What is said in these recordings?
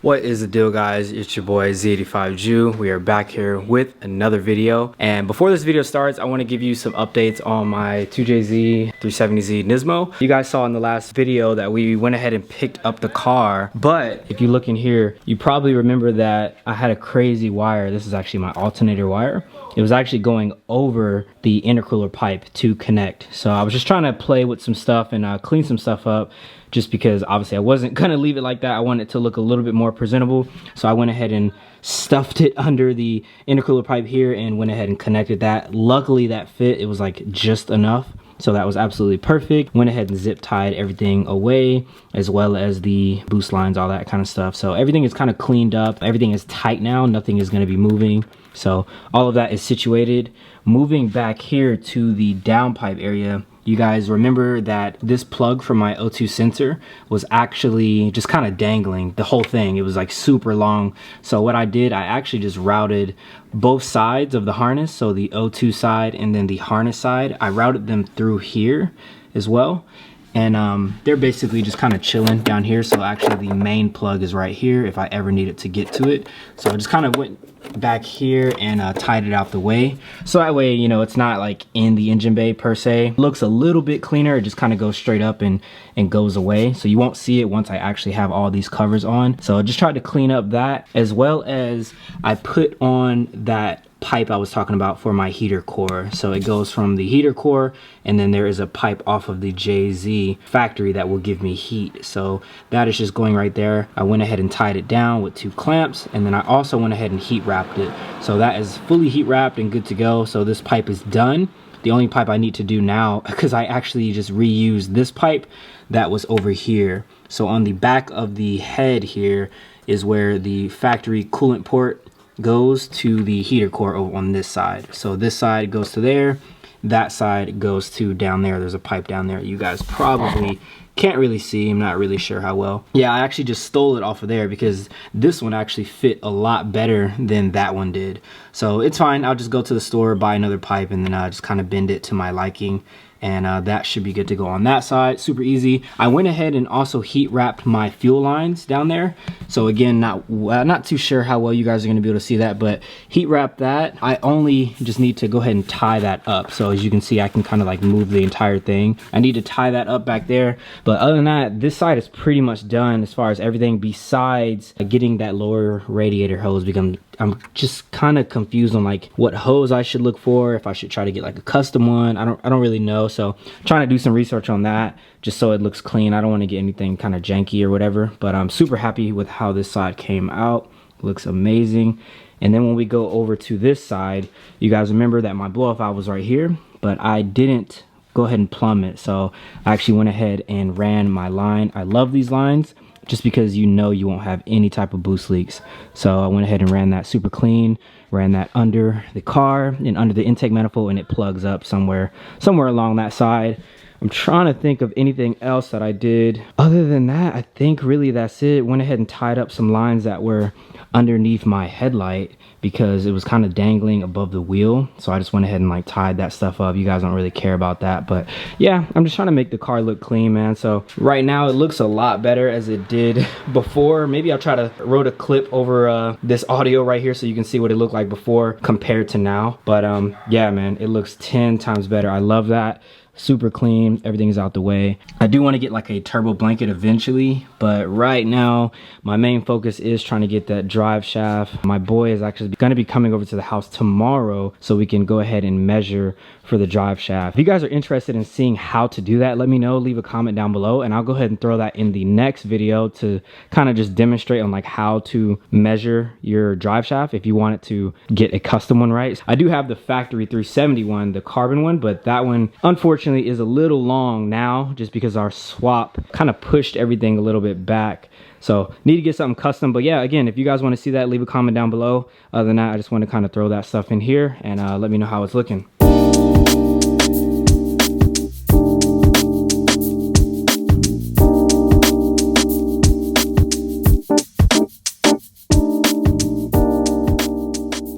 What is the deal, guys? It's your boy Z85Ju. We are back here with another video, and before this video starts, I want to give you some updates on my 2JZ 370z NISMO. You guys saw in the last video that we went ahead and picked up the car, but if you look in here, you probably remember that I had a crazy wire. This is actually my alternator wire. It was actually going over the intercooler pipe to connect. So I was just trying to play with some stuff and clean some stuff up, just because obviously I wasn't gonna leave it like that. I wanted it to look a little bit more presentable. So I went ahead and stuffed it under the intercooler pipe here and went ahead and connected that. Luckily that fit, it was like just enough. So that was absolutely perfect. Went ahead and zip tied everything away, as well as the boost lines, all that kind of stuff. So everything is kind of cleaned up. Everything is tight now. Nothing is gonna be moving. So all of that is situated. Moving back here to the downpipe area, you guys remember that this plug for my O2 sensor was actually just kind of dangling, the whole thing. It was like super long. So what I did, I actually just routed both sides of the harness. So the O2 side and then the harness side, I routed them through here as well. And they're basically just kind of chilling down here. So actually the main plug is right here if I ever needed to get to it. So I just kind of went back here and tied it out the way. So that way, you know, it's not like in the engine bay per se. Looks a little bit cleaner. It just kind of goes straight up and goes away. So you won't see it once I actually have all these covers on. So I just tried to clean up that, as well as I put on that pipe I was talking about for my heater core. So it goes from the heater core, and then there is a pipe off of the JZ factory that will give me heat. So that is just going right there. I went ahead and tied it down with 2 clamps, and then I also went ahead and heat wrapped it. So that is fully heat wrapped and good to go. So this pipe is done. The only pipe I need to do now, because I actually just reused this pipe that was over here. So on the back of the head here is where the factory coolant port goes to the heater core over on this side. So this side goes to there, that side goes to down there. There's a pipe down there you guys probably can't really see. I'm not really sure how well. Yeah, I actually just stole it off of there because this one actually fit a lot better than that one did. So it's fine. I'll just go to the store, buy another pipe, and then just kind of bend it to my liking. And that should be good to go on that side. Super easy. I went ahead and also heat wrapped my fuel lines down there. So again, not too sure how well you guys are gonna be able to see that, but heat wrap that. I only just need to go ahead and tie that up. So as you can see, I can kind of like move the entire thing. I need to tie that up back there. But other than that, this side is pretty much done as far as everything besides getting that lower radiator hose. I'm just kind of confused on like what hose I should look for, if I should try to get like a custom one. I don't really know. So I'm trying to do some research on that just so it looks clean. I don't want to get anything kind of janky or whatever, but I'm super happy with how this side came out. Looks amazing. And then when we go over to this side, you guys remember that my blow off valve was right here, but I didn't go ahead and plumb it. So I actually went ahead and ran my line. I love these lines, just because you know you won't have any type of boost leaks. So I went ahead and ran that super clean, ran that under the car and under the intake manifold, and it plugs up somewhere along that side. I'm trying to think of anything else that I did. Other than that, I think really that's it. Went ahead and tied up some lines that were underneath my headlight because it was kind of dangling above the wheel. So I just went ahead and like tied that stuff up. You guys don't really care about that, but yeah, I'm just trying to make the car look clean, man. So right now it looks a lot better as it did before. Maybe I'll try to roll a clip over this audio right here so you can see what it looked like before compared to now. But yeah, man, it looks 10 times better. I love that. Super clean, everything's out the way. I do want to get like a turbo blanket eventually, but right now my main focus is trying to get that drive shaft. My boy is actually going to be coming over to the house tomorrow so we can go ahead and measure for the drive shaft. If you guys are interested in seeing how to do that, let me know. Leave a comment down below and I'll go ahead and throw that in the next video to kind of just demonstrate on like how to measure your drive shaft if you want it to get a custom one, right? I do have the factory 370 one, the carbon one, but that one unfortunately is a little long now just because our swap kind of pushed everything a little bit back. So need to get something custom. But yeah, again, if you guys want to see that, leave a comment down below. Other than that, I just want to kind of throw that stuff in here and let me know how it's looking.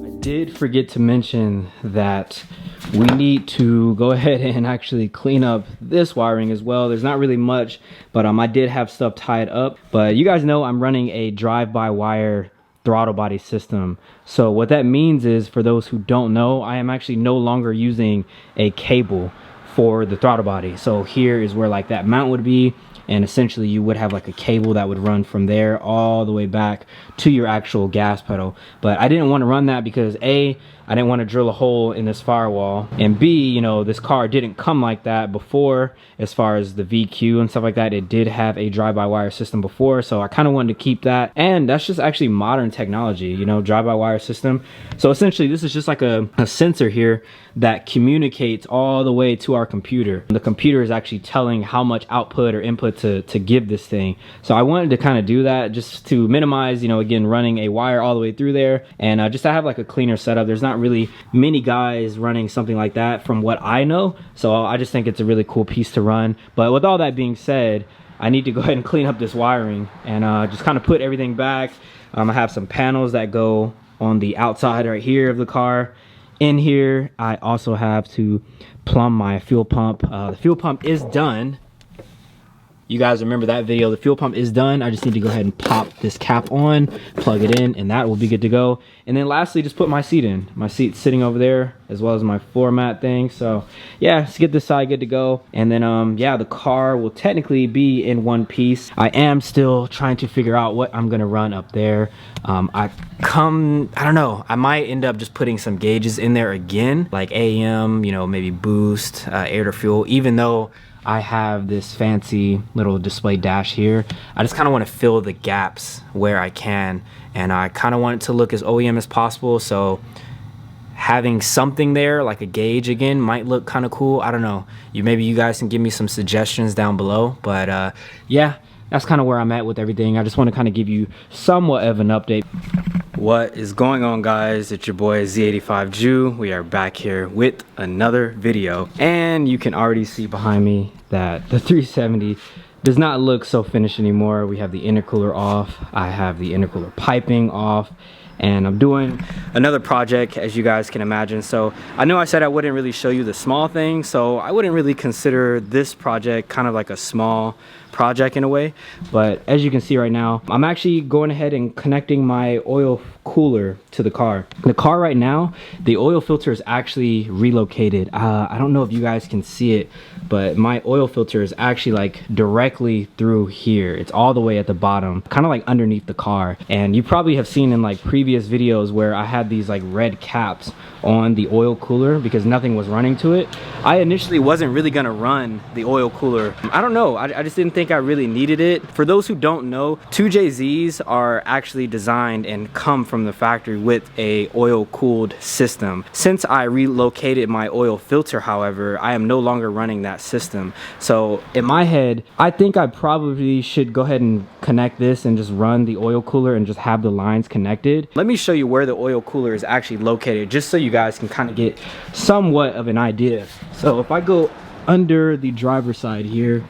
I did forget to mention that we need to go ahead and actually clean up this wiring as well. There's not really much, but I did have stuff tied up. But you guys know I'm running a drive-by-wire throttle body system. So what that means is, for those who don't know, I am actually no longer using a cable for the throttle body. So here is where like that mount would be, and essentially you would have like a cable that would run from there all the way back to your actual gas pedal. But I didn't want to run that because A, I didn't want to drill a hole in this firewall, and B, you know, this car didn't come like that before. As far as the VQ and stuff like that, it did have a drive-by-wire system before, so I kind of wanted to keep that. And that's just actually modern technology, you know, drive-by-wire system. So essentially this is just like a sensor here that communicates all the way to our computer. The computer is actually telling how much output or input to give this thing. So I wanted to kind of do that just to minimize, you know, again, running a wire all the way through there, and just to have like a cleaner setup. There's not really many guys running something like that from what I know, so I just think it's a really cool piece to run. But with all that being said, I need to go ahead and clean up this wiring and just kind of put everything back. I have some panels that go on the outside right here of the car. In here I also have to plumb my fuel pump. The fuel pump is done. You guys remember that video? The fuel pump is done. I just need to go ahead and pop this cap on, plug it in, and that will be good to go. And then lastly, just put my seat in. My seat's sitting over there, as well as my floor mat thing. So yeah, let's get this side good to go. And then yeah, the car will technically be in one piece. I am still trying to figure out what I'm gonna run up there. I don't know, I might end up just putting some gauges in there again, like AM, you know, maybe boost, air to fuel, even though I have this fancy little display dash here. I just kind of want to fill the gaps where I can, and I kind of want it to look as OEM as possible. So having something there like a gauge again might look kind of cool. I don't know, maybe you guys can give me some suggestions down below. But yeah, that's kind of where I'm at with everything. I just want to kind of give you somewhat of an update. What is going on, guys? It's your boy Z85 Jew. We are back here with another video, and you can already see behind me that the 370 does not look so finished anymore. We have the intercooler off, I have the intercooler piping off, and I'm doing another project, as you guys can imagine. So I know I said I wouldn't really show you the small things, so I wouldn't really consider this project kind of like a small project in a way. But as you can see right now, I'm actually going ahead and connecting my oil cooler to the car. The car right now, the oil filter is actually relocated. I don't know if you guys can see it, but my oil filter is actually like directly through here. It's all the way at the bottom, kind of like underneath the car. And you probably have seen in like previous videos where I had these like red caps on the oil cooler because nothing was running to it. I initially wasn't really gonna run the oil cooler. I don't know, I just didn't think I really needed it. For those who don't know, 2JZs are actually designed and come from the factory with a oil cooled system. Since I relocated my oil filter, however, I am no longer running that system. So in my head, I think I probably should go ahead and connect this and just run the oil cooler and just have the lines connected. Let me show you where the oil cooler is actually located, just so you guys can kind of get somewhat of an idea. So if I go under the driver's side here,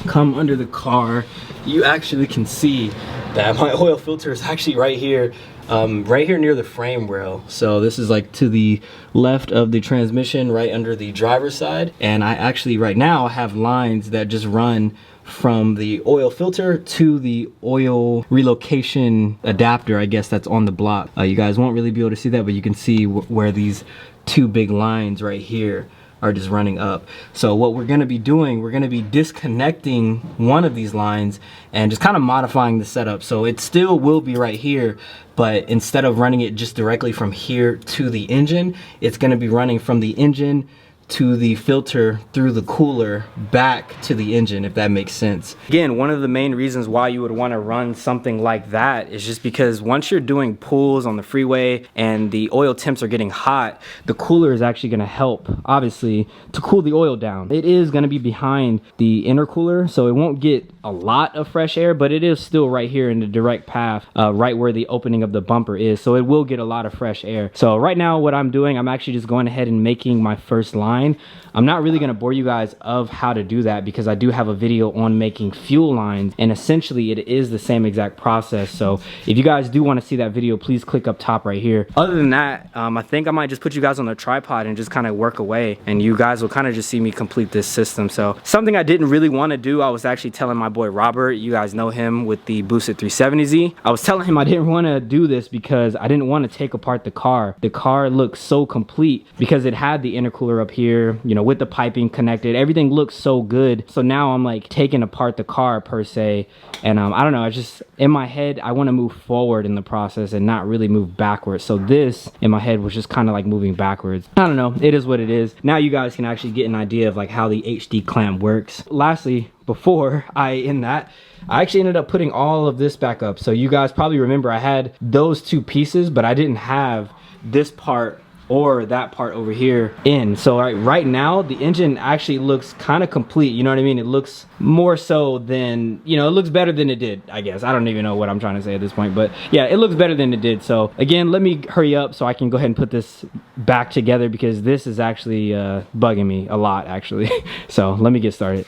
come under the car, you actually can see that my oil filter is actually right here near the frame rail. So this is like to the left of the transmission, right under the driver's side. And I actually right now have lines that just run from the oil filter to the oil relocation adapter, I guess, that's on the block. You guys won't really be able to see that, but you can see where these two big lines right here are just running up. So what we're gonna be doing, we're gonna be disconnecting one of these lines and just kind of modifying the setup. So it still will be right here, but instead of running it just directly from here to the engine, it's gonna be running from the engine to the filter through the cooler back to the engine, if that makes sense. Again, one of the main reasons why you would want to run something like that is just because once you're doing pulls on the freeway and the oil temps are getting hot, the cooler is actually going to help, obviously, to cool the oil down. It is going to be behind the intercooler, so it won't get a lot of fresh air, but it is still right here in the direct path, right where the opening of the bumper is, so it will get a lot of fresh air. So right now what I'm doing, I'm actually just going ahead and making my first line. line. I'm not really going to bore you guys of how to do that because I do have a video on making fuel lines, and essentially it is the same exact process. So if you guys do want to see that video, please click up top right here. Other than that, I think I might just put you guys on the tripod and just kind of work away, and you guys will kind of just see me complete this system. So something I didn't really want to do, I was actually telling my boy Robert, you guys know him with the boosted 370z. I was telling him I didn't want to do this because I didn't want to take apart the car. The car looks so complete because it had the intercooler up here, you know, with the piping connected. Everything looks so good. So now I'm like taking apart the car per se, and I don't know, I just, in my head, I want to move forward in the process and not really move backwards. So this in my head was just kind of like moving backwards. I don't know, it is what it is. Now you guys can actually get an idea of like how the HD clamp works. Lastly, before I end that, I actually ended up putting all of this back up. So you guys probably remember I had those two pieces, but I didn't have this part or that part over here in. So right now the engine actually looks kind of complete, you know what I mean? It looks more so than, you know, it looks better than it did, I guess. I don't even know what I'm trying to say at this point, but yeah, it looks better than it did. So again, let me hurry up so I can go ahead and put this back together because this is actually bugging me a lot actually. So let me get started.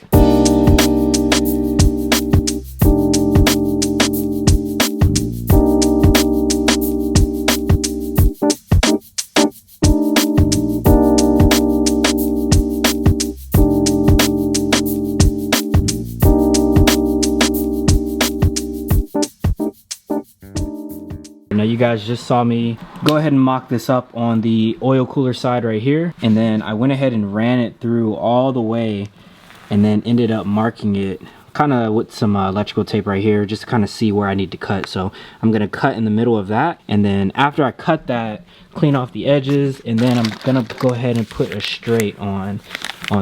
Now you guys just saw me go ahead and mock this up on the oil cooler side right here, and then I went ahead and ran it through all the way and then ended up marking it kind of with some electrical tape right here just to kind of see where I need to cut. So I'm gonna cut in the middle of that, and then after I cut that, clean off the edges, and then I'm gonna go ahead and put a straight on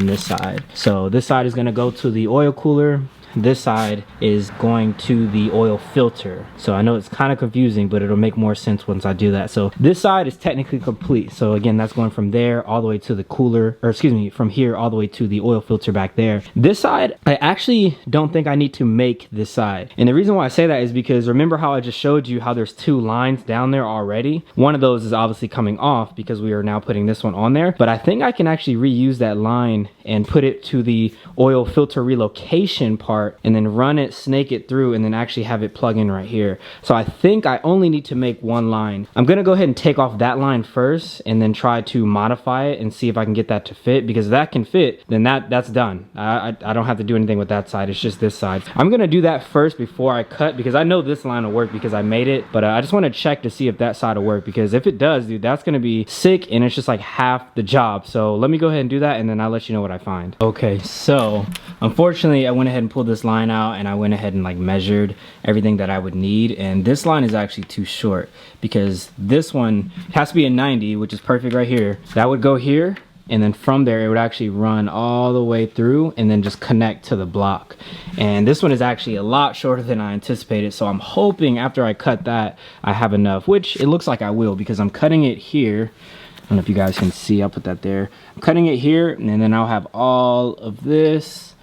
this side. So this side is gonna go to the oil cooler, this side is going to the oil filter. So I know it's kind of confusing, but it'll make more sense once I do that. So this side is technically complete. So again, that's going from there all the way to the cooler, or excuse me, from here all the way to the oil filter back there. This side, I actually don't think I need to make this side. And the reason why I say that is because remember how I just showed you how there's two lines down there already? One of those is obviously coming off because we are now putting this one on there, but I think I can actually reuse that line and put it to the oil filter relocation part, and then run it, snake it through, and then actually have it plug in right here. So I think I only need to make one line. I'm gonna go ahead and take off that line first and then try to modify it and see if I can get that to fit, because if that can fit, then that's done. I don't have to do anything with that side, it's just this side. I'm gonna do that first before I cut, because I know this line will work because I made it, but I just wanna check to see if that side will work, because if it does, dude, that's gonna be sick, and it's just like half the job. So let me go ahead and do that, and then I'll let you know what I find. Okay, so unfortunately I went ahead and pulled this line out, and I went ahead and like measured everything that I would need, and this line is actually too short because this one has to be a 90, which is perfect right here. That would go here, and then from there it would actually run all the way through and then just connect to the block. And this one is actually a lot shorter than I anticipated, so I'm hoping after I cut that I have enough, which it looks like I will, because I'm cutting it here. I don't know if you guys can see, I'll put that there. I'm cutting it here, and then I'll have all of this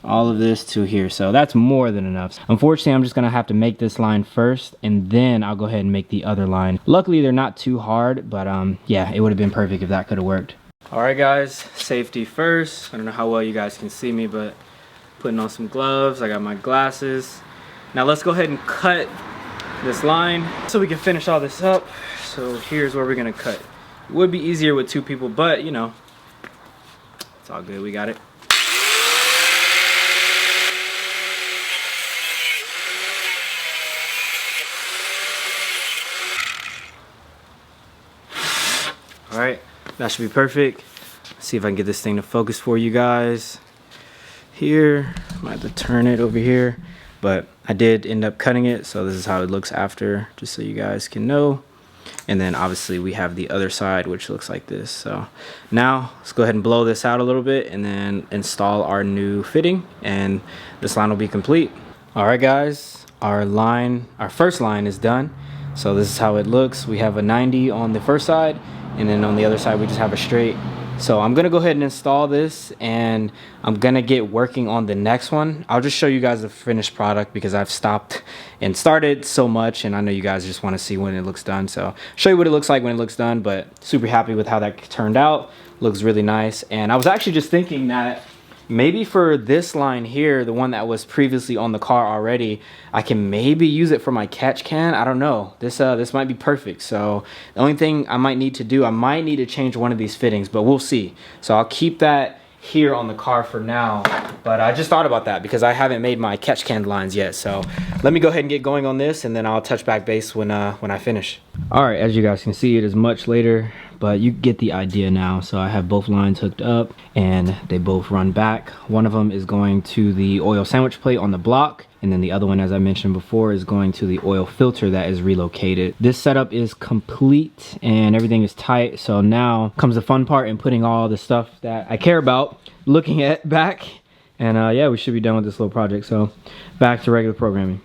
to here, so that's more than enough. Unfortunately, I'm just gonna have to make this line first, and then I'll go ahead and make the other line. Luckily, they're not too hard, but yeah, it would have been perfect if that could have worked. All right, guys, safety first. I don't know how well you guys can see me, but putting on some gloves. I got my glasses. Now let's go ahead and cut this line so we can finish all this up. So here's where we're gonna cut. It would be easier with two people, but you know, it's all good, we got it. All right, that should be perfect. Let's see if I can get this thing to focus for you guys. Here, I might have to turn it over here, but I did end up cutting it, so this is how it looks after, just so you guys can know. And then obviously we have the other side, which looks like this. So now let's go ahead and blow this out a little bit and then install our new fitting, and this line will be complete. All right, guys, our first line is done. So this is how it looks. We have a 90 on the first side, and then on the other side we just have a straight. So I'm gonna go ahead and install this, and I'm gonna get working on the next one. I'll just show you guys the finished product because I've stopped and started so much, and I know you guys just want to see when it looks done. So show you what it looks like when it looks done, but super happy with how that turned out. Looks really nice. And I was actually just thinking that maybe for this line here, the one that was previously on the car already, I can maybe use it for my catch can. I don't know. This might be perfect. So the only thing I might need to do, I might need to change one of these fittings, but we'll see. So I'll keep that here on the car for now. But I just thought about that because I haven't made my catch can lines yet. So let me go ahead and get going on this, and then I'll touch back base when I finish. All right, as you guys can see, it is much later, but you get the idea now. So I have both lines hooked up and they both run back. One of them is going to the oil sandwich plate on the block, and then the other one, as I mentioned before, is going to the oil filter that is relocated. This setup is complete and everything is tight. So now comes the fun part in putting all the stuff that I care about looking at back. And yeah, we should be done with this little project. So back to regular programming.